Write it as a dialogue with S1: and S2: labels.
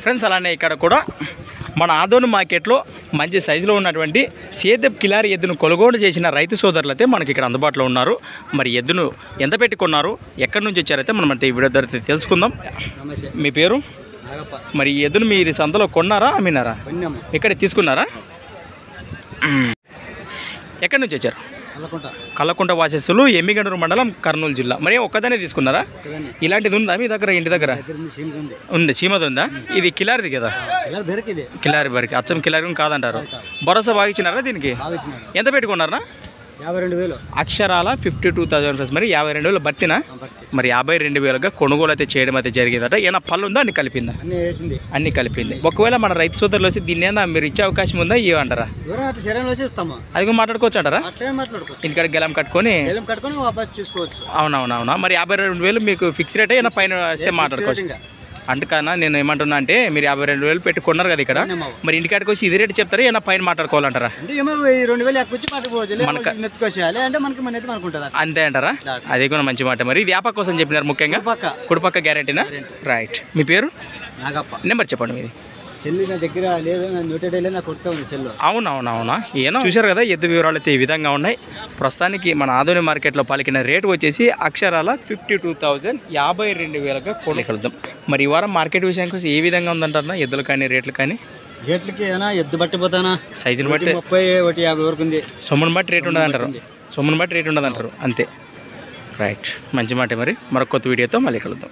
S1: Friends అలానే ఇక్కడ కూడా మన ఆదోని మార్కెట్లో మంచి సైజులో ఉన్నటువంటి సేదెప్ కిలారి ఎద్దును కొనుగోలు చేసిన రైతు సోదరులైతే మనకి ఇక్కడ అందుబాటులో ఉన్నారు. మరి ఎద్దును ఎంత పెట్టి కొన్నారు, ఎక్కడి నుంచి వచ్చారైతే మనం అయితే ఈ వీడియో ద్వారా తెలుసుకుందాం. మీ పేరు? మరి ఈ ఎద్దును మీరు సంతలో కొన్నారా, అమ్మినారా? ఇక్కడ తీసుకున్నారా? ఎక్కడి నుంచి వచ్చారు? కల్లకుంట వాసస్సులు, ఎమ్మిగనూరు మండలం, కర్నూలు జిల్లా. మరి ఒక్కదానే తీసుకున్నారా? ఇలాంటిది ఉందా మీ దగ్గర? ఇంటి దగ్గర ఉంది, చీమది ఉందా? ఇది కిలారిది కదా? కిలారి బరికి, అచ్చం కిలారి కాదంటారు. భరోసా బాగా ఇచ్చినారా దీనికి? ఎంత పెట్టుకున్నారా?
S2: 52,000
S1: అక్షరాల 52,000 ఫ్రెండ్స్. మరి 52,000 బట్టినా? మరి 52,000గా కొనుగోలు అయితే చేయడం అయితే జరిగిందట. ఏమైనా పళ్ళు ఉందా, అన్ని కలిపిందా? అన్ని కలిపింది. ఒకవేళ మన రైతు సోదరులు వచ్చి దీన్ని ఏమన్నా మీరు ఇచ్చే అవకాశం ఉందా, ఇవ్వంటారా? అది మాట్లాడుకోవచ్చు అంటారా? ఇంటికాడ గెలం కట్టుకొని అవునవునవునా. మరి 52,000 మీకు ఫిక్స్ రేట్ అయినా పైన వస్తే మాట్లాడుకోవచ్చు. అంతకన్నా నేను ఏమంటున్నా అంటే మీరు 52,000 పెట్టుకున్నారు కదా ఇక్కడ, మరి ఇంటికాడికి వచ్చి ఇది రేటు చెప్తారా, ఏమైనా పైన మాట్లాడుకోవాలంటారా? అంతే అంటారా? అది కూడా మంచి మాట. మరి ఇది వ్యాపార కోసం చెప్పినారు ముఖ్యంగా, కుడిపక్క గ్యారెంటీనా? రైట్. మీ పేరు? నెంబర్ చెప్పండి మీది. అవునవునవునా. ఏమో చూశారు కదా, ఎద్దు వివరాలు అయితే ఈ విధంగా ఉన్నాయి. ప్రస్తుతానికి మన ఆదోని మార్కెట్లో పలికిన రేటు వచ్చేసి అక్షరాల 52,000, 52,000గా కొనుగోలుద్దాం. మరి ఈ వారం మార్కెట్ విషయానికి వచ్చి ఏ విధంగా ఉందంటారా, ఎద్దులు కానీ రేట్లు కానీ?
S2: రేట్లకి ఎద్దు బట్టి పోతానా,
S1: సైజుని బట్టి
S2: 30-50 వరకు ఉంది.
S1: సొమ్మును బట్టి రేటు ఉండదు అంటారు. సొమ్మును బట్టి రేటు ఉండదు అంటారు అంతే. రైట్, మంచి మాట. మరి మరొక కొత్త వీడియోతో మళ్ళీ కలుద్దాం.